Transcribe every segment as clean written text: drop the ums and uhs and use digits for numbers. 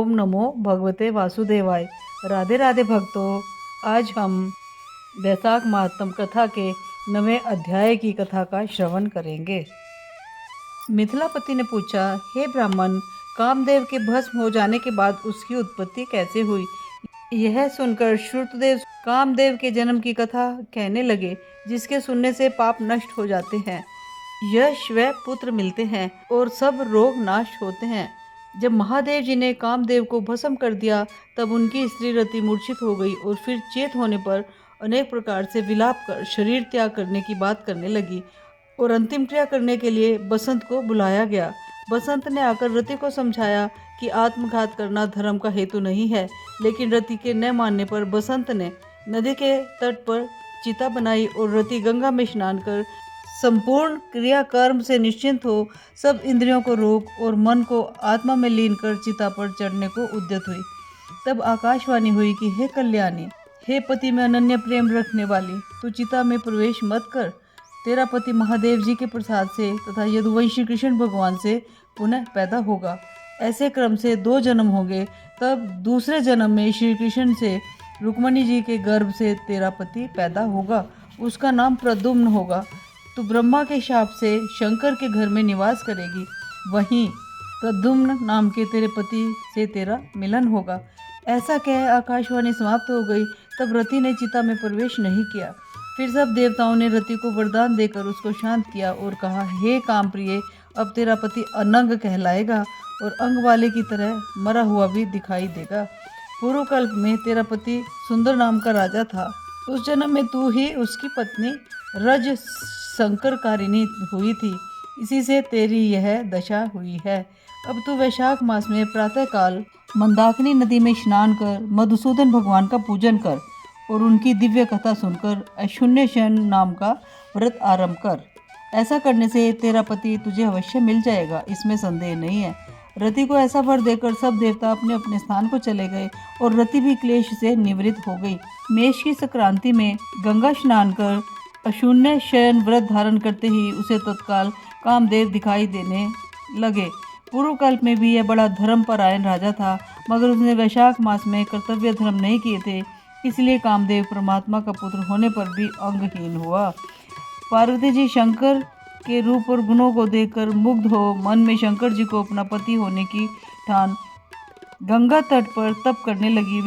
ओम नमो भगवते वासुदेवाय। राधे राधे भक्तों, आज हम वैशाख महात्म कथा के 9वें अध्याय की कथा का श्रवण करेंगे। मिथिलापति ने पूछा, हे ब्राह्मण, कामदेव के भस्म हो जाने के बाद उसकी उत्पत्ति कैसे हुई? यह सुनकर श्रुतदेव कामदेव के जन्म की कथा कहने लगे, जिसके सुनने से पाप नष्ट हो जाते हैं, यश व पुत्र मिलते हैं और सब रोग नाश होते हैं। जब महादेव जी ने कामदेव को भस्म कर दिया, तब उनकी स्त्री रति मूर्छित हो गई और फिर चेत होने पर अनेक प्रकार से विलाप कर शरीर त्याग करने की बात करने लगी और अंतिम क्रिया करने के लिए बसंत को बुलाया गया। बसंत ने आकर रति को समझाया कि आत्मघात करना धर्म का हेतु नहीं है, लेकिन रति के न मानने पर बसंत ने नदी के तट पर चिता बनाई और रति गंगा में स्नान कर संपूर्ण क्रियाकर्म से निश्चिंत हो सब इंद्रियों को रोक और मन को आत्मा में लीन कर चिता पर चढ़ने को उद्यत हुई। तब आकाशवाणी हुई कि हे कल्याणी, हे पति में अनन्य प्रेम रखने वाली, तू चिता में प्रवेश मत कर। तेरा पति महादेव जी के प्रसाद से तथा यदुवंशी कृष्ण भगवान से पुनः पैदा होगा। ऐसे क्रम से 2 जन्म होंगे, तब दूसरे जन्म में श्री कृष्ण से रुक्मणी जी के गर्भ से तेरा पति पैदा होगा। उसका नाम प्रद्युम्न होगा। तू ब्रह्मा के शाप से शंकर के घर में निवास करेगी। वहीं प्रद्युम्न नाम के तेरे पति से तेरा मिलन होगा। ऐसा कह आकाशवाणी समाप्त हो गई। तब रति ने चिता में प्रवेश नहीं किया। फिर सब देवताओं ने रति को वरदान देकर उसको शांत किया और कहा, हे काम प्रिय, अब तेरा पति अनंग कहलाएगा और अंग वाले की तरह मरा हुआ भी दिखाई देगा। पूर्व कल्प में तेरा पति सुंदर नाम का राजा था। उस जन्म में तू ही उसकी पत्नी रज संकरकारिणी हुई थी। इसी से तेरी यह दशा हुई है। अब तू वैशाख मास में प्रातःकाल मंदाकिनी नदी में स्नान कर मधुसूदन भगवान का पूजन कर और उनकी दिव्य कथा सुनकर अशून्य शयन नाम का व्रत आरंभ कर। ऐसा करने से तेरा पति तुझे अवश्य मिल जाएगा, इसमें संदेह नहीं है। रति को ऐसा वर देकर सब देवता अपने अपने स्थान को चले गए और रति भी क्लेश से निवृत्त हो गई। मेष की संक्रांति में गंगा स्नान कर अशून्य शयन व्रत धारण करते ही उसे तत्काल कामदेव दिखाई देने लगे। पूर्व कल्प में भी यह बड़ा धर्मपरायण राजा था, मगर उसने वैशाख मास में कर्तव्य धर्म नहीं किए थे, इसलिए कामदेव परमात्मा का पुत्र होने पर भी अंगहीन हुआ। पार्वती जी शंकर के रूप और गुणों को देखकर मुग्ध हो मन में शंकर जी को अपना पति होने की ठान गंगा तट पर तप करने लगी।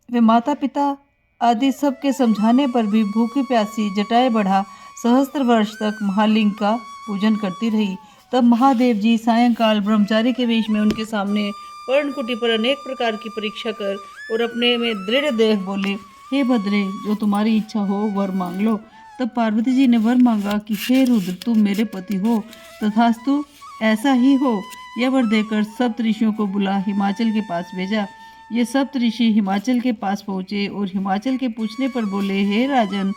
वे माता पिता आदि सबके समझाने पर भी भूखी प्यासी जटाए बढ़ा सहस्त्र वर्ष तक महालिंग का पूजन करती रही। तब महादेव जी सायंकाल ब्रह्मचारी के वेश में उनके सामने पर्णकुटी पर अनेक प्रकार की परीक्षा कर और अपने में दृढ़ देख बोले, हे भद्रे, जो तुम्हारी इच्छा हो वर मांग लो। तब पार्वती जी ने वर मांगा कि हे रुद्र, तुम मेरे पति हो, तथास्तु ऐसा ही हो। यह वर देकर सप्त ऋषियों को बुला हिमाचल के पास भेजा। ये सप्त ऋषि हिमाचल के पास पहुँचे और हिमाचल के पूछने पर बोले, हे राजन,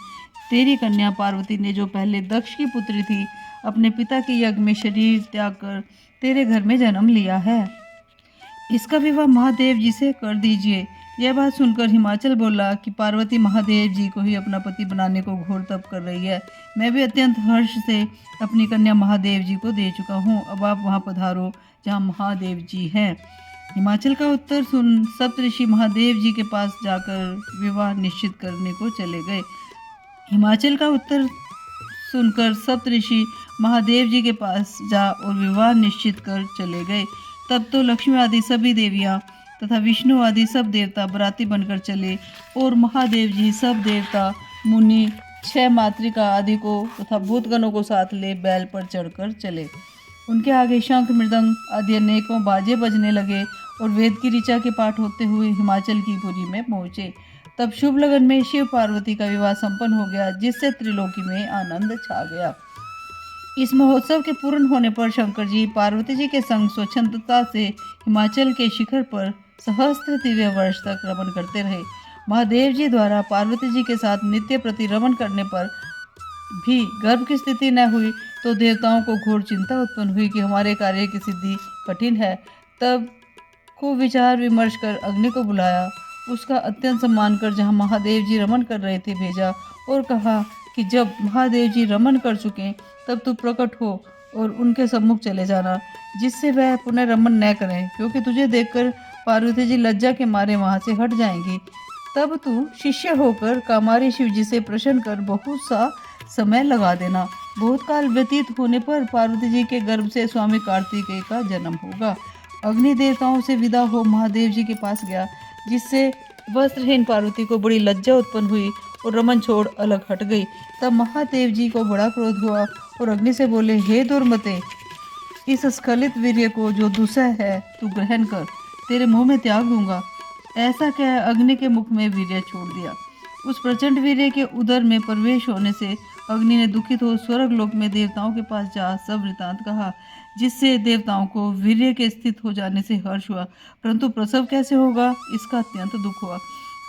तेरी कन्या पार्वती ने जो पहले दक्ष की पुत्री थी, अपने पिता के यज्ञ में शरीर त्याग कर तेरे घर में जन्म लिया है। इसका विवाह महादेव जी से कर दीजिए। यह बात सुनकर हिमाचल बोला कि पार्वती महादेव जी को ही अपना पति बनाने को घोर तप कर रही है। मैं भी अत्यंत हर्ष से अपनी कन्या महादेव जी को दे चुका हूँ। अब आप वहाँ पधारो जहाँ महादेव जी हैं। हिमाचल का उत्तर सुन सप्तऋषि महादेव जी के पास जाकर विवाह निश्चित करने को चले गए। हिमाचल का उत्तर सुनकर सप्तऋषि महादेव जी के पास जा और विवाह निश्चित कर चले गए। तब तो लक्ष्मी आदि सभी देवियाँ तथा विष्णु आदि सब देवता बराती बनकर चले और महादेव जी सब देवता मुनि 6 मातृका आदि को तथा भूतगणों को साथ ले बैल पर चढ़कर चले। उनके आगे शंख मृदंग आदि अनेकों बाजे बजने लगे और वेद की ऋचा के पाठ होते हुए हिमाचल की पुरी में पहुँचे। तब शुभ लगन में शिव पार्वती का विवाह संपन्न हो गया, जिससे त्रिलोकी में आनंद छा गया। इस महोत्सव के पूर्ण होने पर शंकर जी पार्वती जी के संग स्वच्छंदता से हिमाचल के शिखर पर सहस्त्र दिव्य वर्ष तक रमन करते रहे। महादेव जी द्वारा पार्वती जी के साथ नित्य प्रति रमन करने पर भी गर्भ की स्थिति न हुई तो देवताओं को घोर चिंता उत्पन्न हुई कि हमारे कार्य की सिद्धि कठिन है। तब खूब विचार विमर्श कर अग्नि को बुलाया, उसका अत्यंत सम्मान कर जहाँ महादेव जी रमन कर रहे थे भेजा और कहा कि जब महादेव जी रमन कर चुके तब तू प्रकट हो और उनके सम्मुख चले जाना, जिससे वह पुनः रमन न करें, क्योंकि तुझे देखकर पार्वती जी लज्जा के मारे वहां से हट जाएंगी। तब तू शिष्य होकर कामारी शिव जी से प्रश्न कर बहुत सा समय लगा देना। बहुत काल व्यतीत होने पर पार्वती जी के गर्भ से स्वामी कार्तिकेय का जन्म होगा। अग्नि देवताओं से विदा हो महादेव जी के पास गया, जिससे वस्त्रहीन पार्वती को बड़ी लज्जा उत्पन्न हुई और रमन छोड़ अलग हट गई। तब महादेव जी को बड़ा क्रोध हुआ और अग्नि से बोले, हे दुर्मते, इस स्खलित वीर्य को जो दुसह है तू ग्रहण कर, तेरे मुंह में त्याग दूंगा। ऐसा कह अग्नि के मुख में वीर्य छोड़ दिया। उस प्रचंड वीर्य के उदर में प्रवेश होने से अग्नि ने दुखित हो स्वर्ग लोक में देवताओं के पास जा सब वृतांत कहा, जिससे देवताओं को वीर्य के स्थित हो जाने से हर्ष हुआ, परंतु प्रसव कैसे होगा इसका अत्यंत दुख हुआ।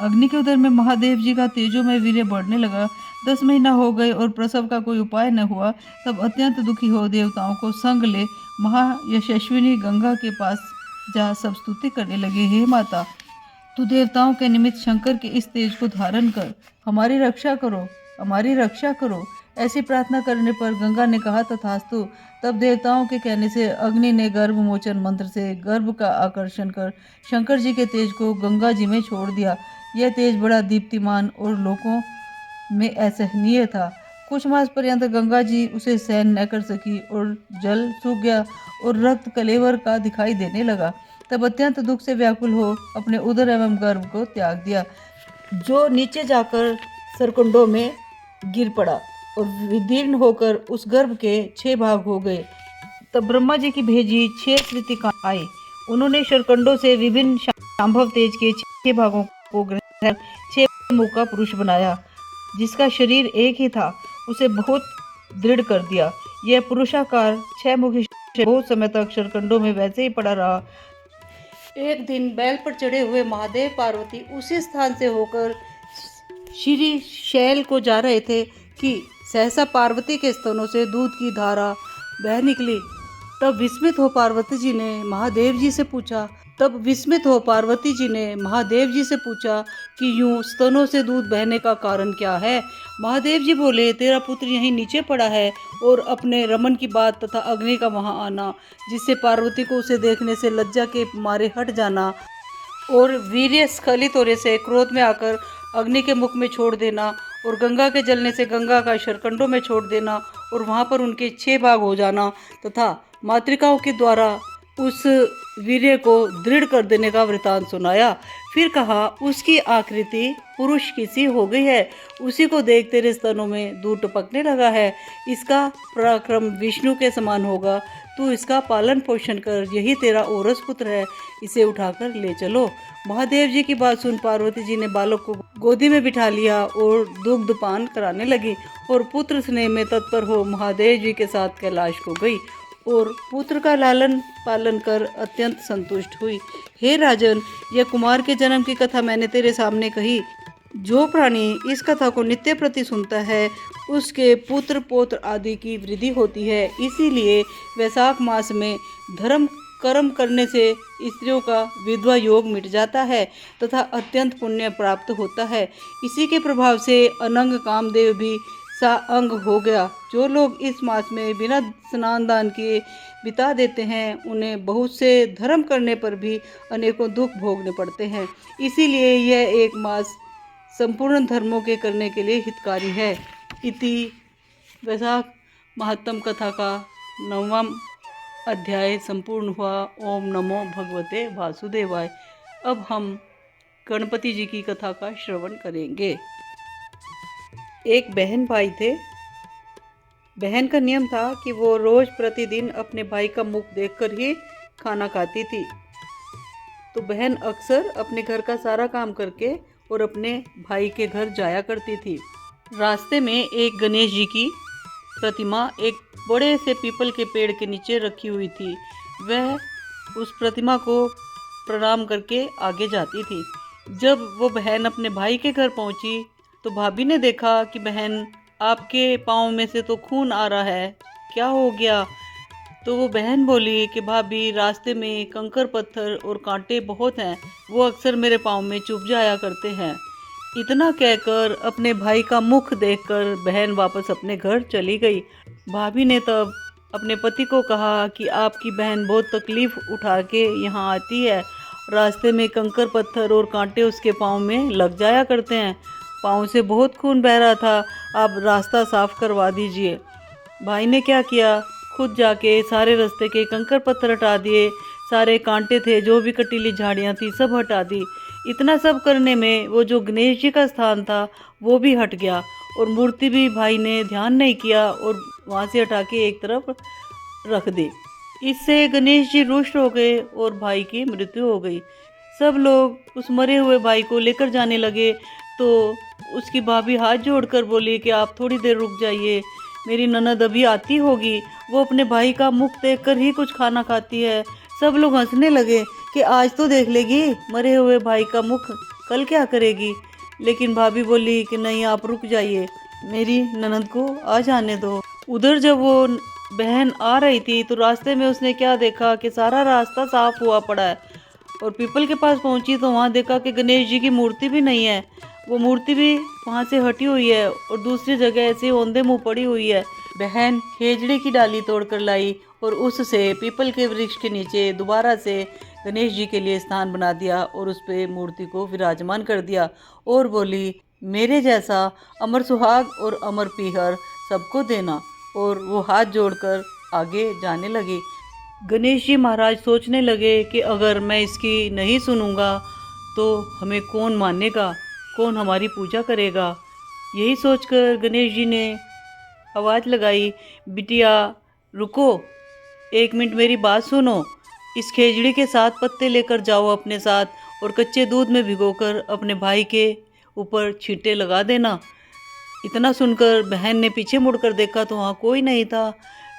अग्नि के उदर में महादेव जी का तेजोमय वीर्य बढ़ने लगा। 10 महीना हो गए और प्रसव का कोई उपाय न हुआ। तब अत्यंत दुखी हो देवताओं को संग ले महायशस्विनी गंगा के पास जा सब स्तुति करने लगे, हे माता, तू देवताओं के निमित्त शंकर के इस तेज को धारण कर हमारी रक्षा करो, हमारी रक्षा करो। ऐसी प्रार्थना करने पर गंगा ने कहा, तथास्तु। तब देवताओं के कहने से अग्नि ने गर्भ मोचन मंत्र से गर्भ का आकर्षण कर शंकर जी के तेज को गंगा जी में छोड़ दिया। यह तेज बड़ा दीप्तिमान और लोकों में असहनीय था। कुछ मास पर्यंत गंगा जी उसे सहन न कर सकी और जल सूख गया और रक्त कलेवर का दिखाई देने लगा। तब अत्यंत दुख से व्याकुल हो अपने उदर एवं गर्भ को त्याग दिया, जो नीचे जाकर सरकुंडों में गिर पड़ा और विदीर्ण होकर उस गर्भ के 6 भाग हो गए। तब ब्रह्मा जी की भेजी 6 कृतिका आई। उन्होंने शरकंडों से विभिन्न शांभव तेज के 6 भागों को ग्रहण कर 6 मुख का पुरुष बनाया। जिसका शरीर एक ही था उसे बहुत दृढ़ कर दिया। यह पुरुषाकार 6 मुखी बहुत समय तक शरकंडों में वैसे ही पड़ा रहा। एक दिन बैल पर चढ़े हुए महादेव पार्वती उसी स्थान से होकर श्री शैल को जा रहे थे कि सहसा पार्वती के स्तनों से दूध की धारा बह निकली। तब विस्मित हो पार्वती जी ने महादेव जी से पूछा कि यूं स्तनों से दूध बहने का कारण क्या है। महादेव जी बोले, तेरा पुत्र यहीं नीचे पड़ा है और अपने रमन की बात तथा अग्नि का वहां आना, जिससे पार्वती को उसे देखने से लज्जा के मारे हट जाना और वीर्य स्खलित होने से क्रोध में आकर अग्नि के मुख में छोड़ देना और गंगा के जलने से गंगा का शरकंडों में छोड़ देना और वहां पर उनके 6 भाग हो जाना तथा मातृकाओं के द्वारा उस वीर्य को दृढ़ कर देने का वृतांत सुनाया। फिर कहा, उसकी आकृति पुरुष की सी हो गई है, उसी को देख तेरे स्तनों में दूध टपकने लगा है। इसका पराक्रम विष्णु के समान होगा, तू इसका पालन पोषण कर, यही तेरा औरस पुत्र है, इसे उठाकर ले चलो। महादेव जी की बात सुन पार्वती जी ने बालक को गोदी में बिठा लिया और दुग्धपान कराने लगी और पुत्र स्नेह में तत्पर हो महादेव जी के साथ कैलाश को गई और पुत्र का लालन पालन कर अत्यंत संतुष्ट हुई। हे राजन, यह कुमार के जन्म की कथा मैंने तेरे सामने कही। जो प्राणी इस कथा को नित्य प्रति सुनता है उसके पुत्र पौत्र आदि की वृद्धि होती है। इसीलिए वैशाख मास में धर्म कर्म करने से स्त्रियों का विधवा योग मिट जाता है तथा अत्यंत पुण्य प्राप्त होता है। इसी के प्रभाव से अनंग कामदेव भी साअंग हो गया। जो लोग इस मास में बिना स्नान दान किए बिता देते हैं उन्हें बहुत से धर्म करने पर भी अनेकों दुख भोगने पड़ते हैं। इसीलिए यह एक मास संपूर्ण धर्मों के करने के लिए हितकारी है। इति वैशाख महात्म कथा का 9वां अध्याय संपूर्ण हुआ। ओम नमो भगवते वासुदेवाय। अब हम गणपति जी की कथा का श्रवण करेंगे। एक बहन भाई थे। बहन का नियम था कि वो रोज प्रतिदिन अपने भाई का मुख देखकर ही खाना खाती थी। तो बहन अक्सर अपने घर का सारा काम करके और अपने भाई के घर जाया करती थी। रास्ते में एक गणेश जी की प्रतिमा एक बड़े से पीपल के पेड़ के नीचे रखी हुई थी। वह उस प्रतिमा को प्रणाम करके आगे जाती थी। जब वो बहन अपने भाई के घर पहुंची तो भाभी ने देखा कि बहन, आपके पाँव में से तो खून आ रहा है, क्या हो गया? तो वो बहन बोली कि भाभी, रास्ते में कंकर पत्थर और कांटे बहुत हैं, वो अक्सर मेरे पाँव में चुभ जाया करते हैं। इतना कहकर अपने भाई का मुख देखकर बहन वापस अपने घर चली गई। भाभी ने तब अपने पति को कहा कि आपकी बहन बहुत तकलीफ उठा के यहाँ आती है रास्ते में कंकर पत्थर और कांटे उसके पाँव में लग जाया करते हैं। पाँव से बहुत खून बह रहा था, आप रास्ता साफ करवा दीजिए। भाई ने क्या किया, खुद जाके सारे रास्ते के कंकर पत्थर हटा दिए, सारे कांटे थे, जो भी कटीली झाड़ियाँ थी, सब हटा दी। इतना सब करने में वो जो गणेश जी का स्थान था वो भी हट गया और मूर्ति भी भाई ने ध्यान नहीं किया और वहाँ से हटा के एक तरफ रख दी। इससे गणेश जी रुष्ट हो गए और भाई की मृत्यु हो गई। सब लोग उस मरे हुए भाई को लेकर जाने लगे तो उसकी भाभी हाथ जोड़कर बोली कि आप थोड़ी देर रुक जाइए, मेरी ननद अभी आती होगी, वो अपने भाई का मुख देखकर ही कुछ खाना खाती है। सब लोग हंसने लगे कि आज तो देख लेगी मरे हुए भाई का मुख, कल क्या करेगी। लेकिन भाभी बोली कि नहीं, आप रुक जाइए, मेरी ननद को आ जाने दो। उधर जब वो बहन आ रही थी तो रास्ते में उसने क्या देखा कि सारा रास्ता साफ हुआ पड़ा है और पीपल के पास पहुंची तो वहाँ देखा कि गणेश जी की मूर्ति भी नहीं है। वो मूर्ति भी वहाँ से हटी हुई है और दूसरी जगह ऐसे औंधे मुँह पड़ी हुई है। बहन खेजड़ी की डाली तोड़कर लाई और उससे पीपल के वृक्ष के नीचे दोबारा से गणेश जी के लिए स्थान बना दिया और उस पे मूर्ति को विराजमान कर दिया और बोली, मेरे जैसा अमर सुहाग और अमर पीहर सबको देना। और वो हाथ जोड़कर आगे जाने लगी। गणेश जी महाराज सोचने लगे कि अगर मैं इसकी नहीं सुनूंगा तो हमें कौन मानेगा, कौन हमारी पूजा करेगा। यही सोचकर गणेश जी ने आवाज़ लगाई, बिटिया रुको, 1 मिनट मेरी बात सुनो। इस खेजड़ी के 7 पत्ते लेकर जाओ अपने साथ और कच्चे दूध में भिगोकर अपने भाई के ऊपर छींटे लगा देना। इतना सुनकर बहन ने पीछे मुड़कर देखा तो वहाँ कोई नहीं था,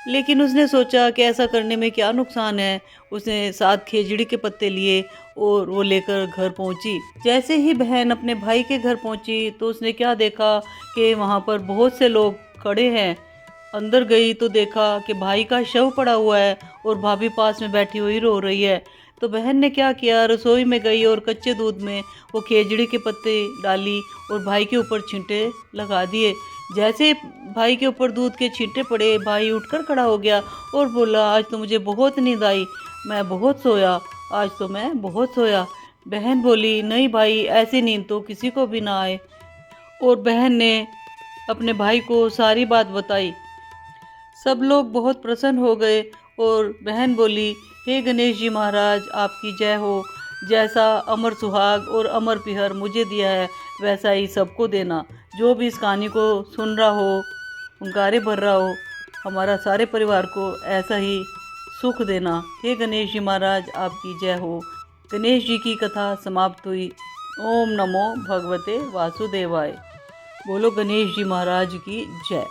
लेकिन उसने सोचा कि ऐसा करने में क्या नुकसान है। उसने 7 खेजड़ी के पत्ते लिए और वो लेकर घर पहुँची। जैसे ही बहन अपने भाई के घर पहुँची तो उसने क्या देखा कि वहाँ पर बहुत से लोग खड़े हैं। अंदर गई तो देखा कि भाई का शव पड़ा हुआ है और भाभी पास में बैठी हुई रो रही है। तो बहन ने क्या किया, रसोई में गई और कच्चे दूध में वो खेजड़ी के पत्ते डाली और भाई के ऊपर छींटे लगा दिए। जैसे भाई के ऊपर दूध के छींटे पड़े, भाई उठकर खड़ा हो गया और बोला, आज तो मुझे बहुत नींद आई, मैं बहुत सोया, आज तो मैं बहुत सोया। बहन बोली, नहीं भाई, ऐसी नींद तो किसी को भी ना आए। और बहन ने अपने भाई को सारी बात बताई। सब लोग बहुत प्रसन्न हो गए और बहन बोली, हे गणेश जी महाराज, आपकी जय हो। जैसा अमर सुहाग और अमर पिहर मुझे दिया है वैसा ही सबको देना। जो भी इस कहानी को सुन रहा हो, हुंकारे भर रहा हो, हमारा सारे परिवार को ऐसा ही सुख देना। हे गणेश जी महाराज, आपकी जय हो। गणेश जी की कथा समाप्त हुई। ओम नमो भगवते वासुदेवाय। बोलो गणेश जी महाराज की जय।